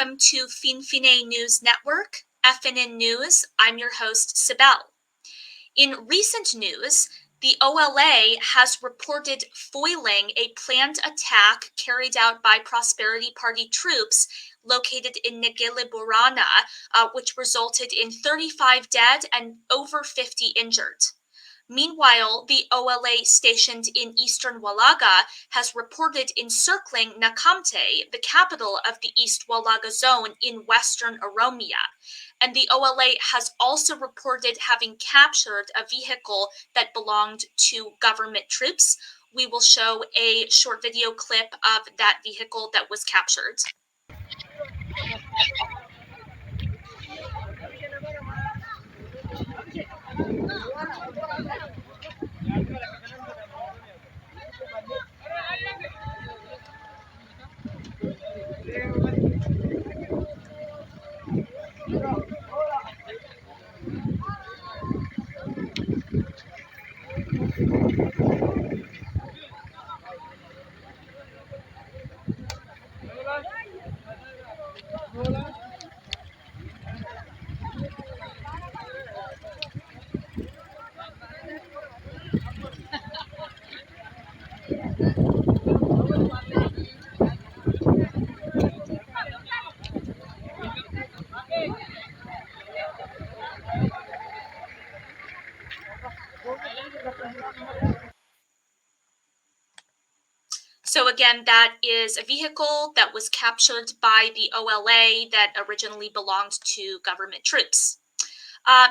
Welcome to Finfine News Network, FNN News. I'm your host, Sibel. In recent news, the OLA has reported foiling a planned attack carried out by Prosperity Party troops located in Negele Borana, which resulted in 35 dead and over 50 injured. Meanwhile, the OLA stationed in Eastern Wallaga has reported encircling Nakamte, the capital of the East Wallaga zone in western Oromia. And the OLA has also reported having captured a vehicle that belonged to government troops. We will show a short video clip of that vehicle that was captured. So again, that is a vehicle that was captured by the OLA that originally belonged to government troops.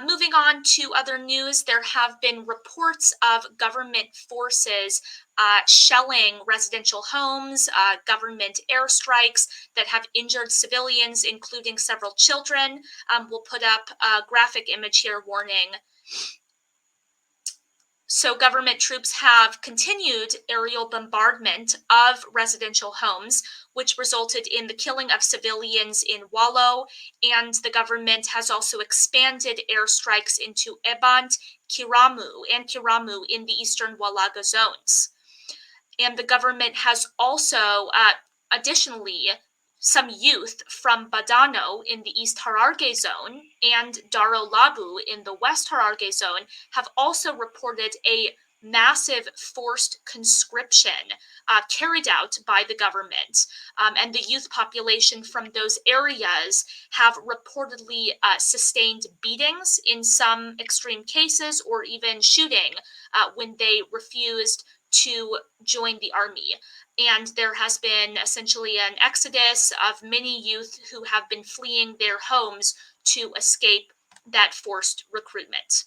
Moving on to other news, there have been reports of government forces shelling residential homes, government airstrikes that have injured civilians, including several children. We'll put up a graphic image here warning. So government troops have continued aerial bombardment of residential homes, which resulted in the killing of civilians in Wallo, and the government has also expanded airstrikes into Ebantu and Kiramu in the Eastern Wallaga zones. And the government has also, additionally, some youth from Badano in the East Hararge zone and Daro Labu in the West Hararge zone have also reported a massive forced conscription carried out by the government. And the youth population from those areas have reportedly sustained beatings in some extreme cases, or even shooting when they refused to join the army. And there has been essentially an exodus of many youth who have been fleeing their homes to escape that forced recruitment.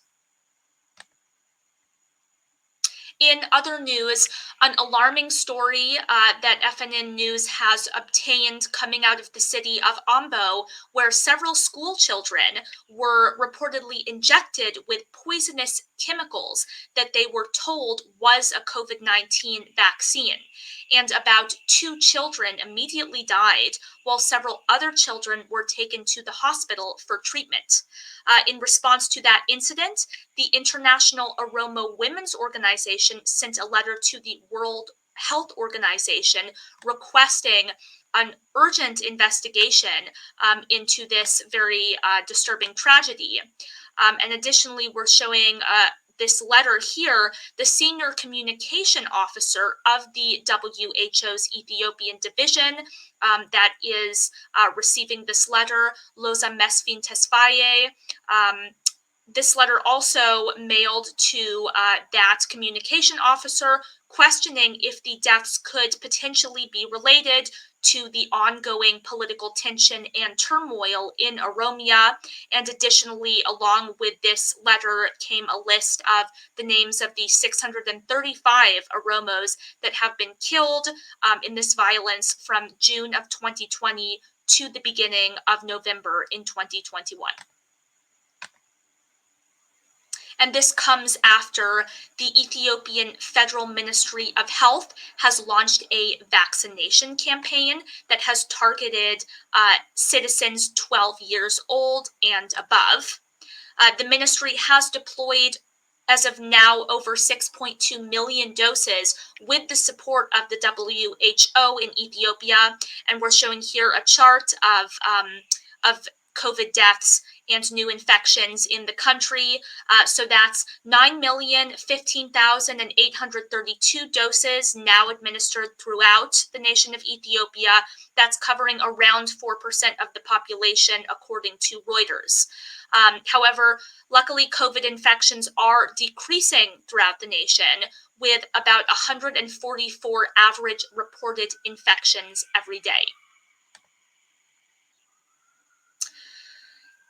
In other news, an alarming story that FNN News has obtained coming out of the city of Ambo, where several school children were reportedly injected with poisonous chemicals that they were told was a COVID-19 vaccine. And about 2 children immediately died, while several other children were taken to the hospital for treatment. In response to that incident, the International Oromia Women's Organization sent a letter to the World Health Organization requesting an urgent investigation into this very disturbing tragedy. And additionally, we're showing this letter here. The senior communication officer of the WHO's Ethiopian division that is receiving this letter, Loza Mesfin Tesfaye. This letter also mailed to that communication officer, questioning if the deaths could potentially be related to the ongoing political tension and turmoil in Oromia. And additionally, along with this letter came a list of the names of the 635 Oromos that have been killed in this violence from June of 2020 to the beginning of November in 2021. And this comes after the Ethiopian Federal Ministry of Health has launched a vaccination campaign that has targeted citizens 12 years old and above. The ministry has deployed as of now, over 6.2 million doses with the support of the WHO in Ethiopia. And we're showing here a chart of COVID deaths and new infections in the country. So that's 9,015,832 doses now administered throughout the nation of Ethiopia. That's covering around 4% of the population, according to Reuters. However, luckily, COVID infections are decreasing throughout the nation, with about 144 average reported infections every day.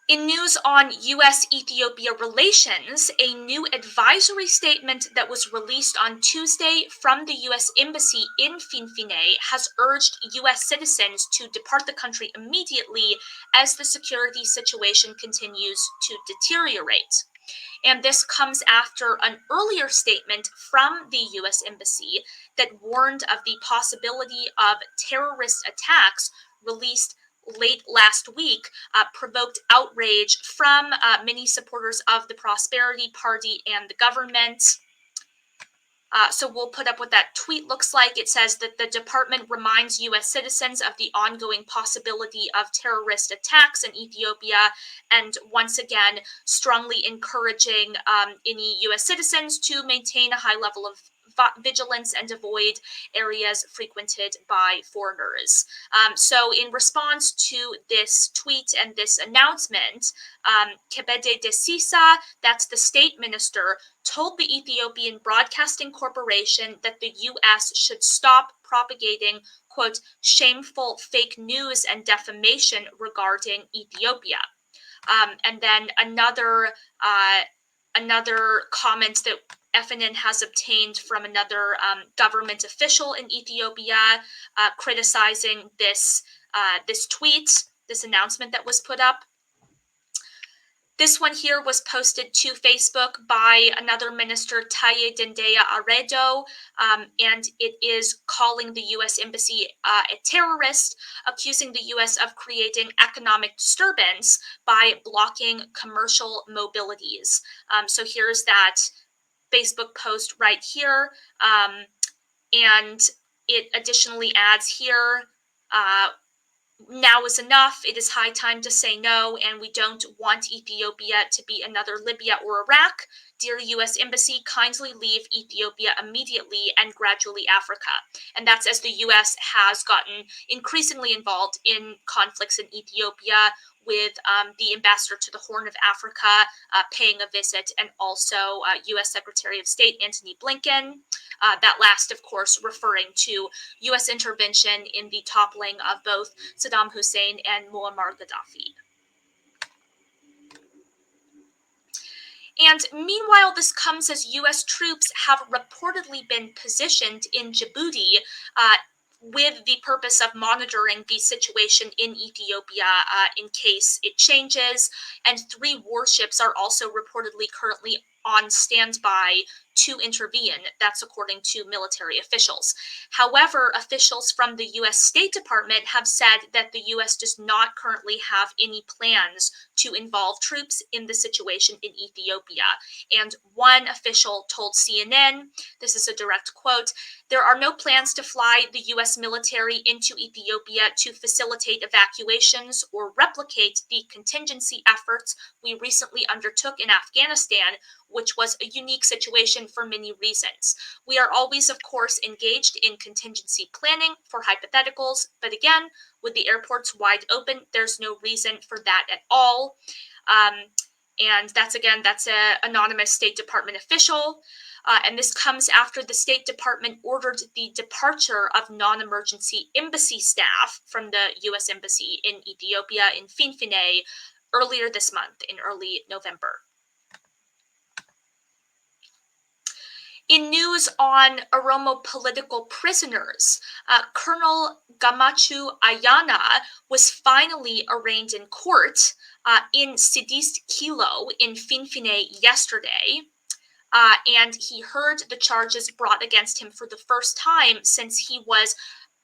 In news on U.S.-Ethiopia relations, a new advisory statement that was released on Tuesday from the U.S. Embassy in Finfinne has urged U.S. citizens to depart the country immediately as the security situation continues to deteriorate. And this comes after an earlier statement from the U.S. Embassy that warned of the possibility of terrorist attacks released late last week, provoked outrage from many supporters of the Prosperity Party and the government. So we'll put up what that tweet looks like. It says that the department reminds U.S. citizens of the ongoing possibility of terrorist attacks in Ethiopia, and once again, strongly encouraging any U.S. citizens to maintain a high level of vigilance and avoid areas frequented by foreigners. So in response to this tweet and this announcement, Kebede Desisa, that's the state minister, told the Ethiopian Broadcasting Corporation that the U.S. should stop propagating, quote, shameful fake news and defamation regarding Ethiopia. And then another comment that FNN has obtained from another government official in Ethiopia, criticizing this tweet, this announcement that was put up. This one here was posted to Facebook by another minister, Taye Dendea Aredo, and it is calling the U.S. Embassy a terrorist, accusing the U.S. of creating economic disturbance by blocking commercial mobilities. So here's that Facebook post right here, and it additionally adds here, now is enough. It is high time to say no, and we don't want Ethiopia to be another Libya or Iraq. Dear U.S. Embassy, kindly leave Ethiopia immediately and gradually Africa. And that's as the U.S. has gotten increasingly involved in conflicts in Ethiopia, with the ambassador to the Horn of Africa paying a visit, and also U.S. Secretary of State Antony Blinken. That last, of course, referring to U.S. intervention in the toppling of both Saddam Hussein and Muammar Gaddafi. And meanwhile, this comes as U.S. troops have reportedly been positioned in Djibouti with the purpose of monitoring the situation in Ethiopia in case it changes. And 3 warships are also reportedly currently on standby to intervene. That's according to military officials. However, officials from the U.S. State Department have said that the U.S. does not currently have any plans to involve troops in the situation in Ethiopia. And one official told CNN, this is a direct quote, "There are no plans to fly the U.S. military into Ethiopia to facilitate evacuations or replicate the contingency efforts we recently undertook in Afghanistan, which was a unique situation for many reasons. We are always, of course, engaged in contingency planning for hypotheticals, but again, with the airports wide open, there's no reason for that at all." And that's an anonymous State Department official. And this comes after the State Department ordered the departure of non-emergency embassy staff from the U.S. Embassy in Ethiopia in Finfinne earlier this month, in early November. In news on Oromo political prisoners, Colonel Gamachu Ayana was finally arraigned in court in Sidist Kilo in Finfinne yesterday. And he heard the charges brought against him for the first time since he was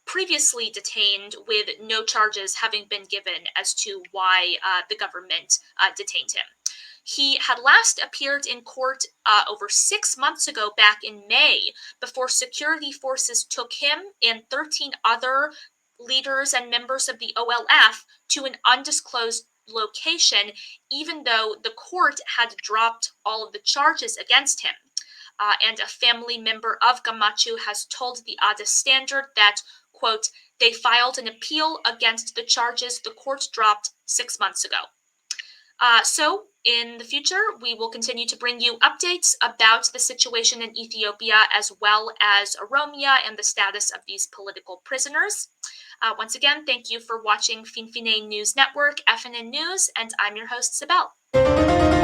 previously detained, with no charges having been given as to why the government detained him. He had last appeared in court over 6 months ago, back in May, before security forces took him and 13 other leaders and members of the OLF to an undisclosed location, even though the court had dropped all of the charges against him. And a family member of Gamachu has told the Ada Standard that, quote, they filed an appeal against the charges the court dropped 6 months ago. So in the future, we will continue to bring you updates about the situation in Ethiopia, as well as Oromia and the status of these political prisoners. Once again, thank you for watching Finfine News Network, FNN News, and I'm your host, Sibel.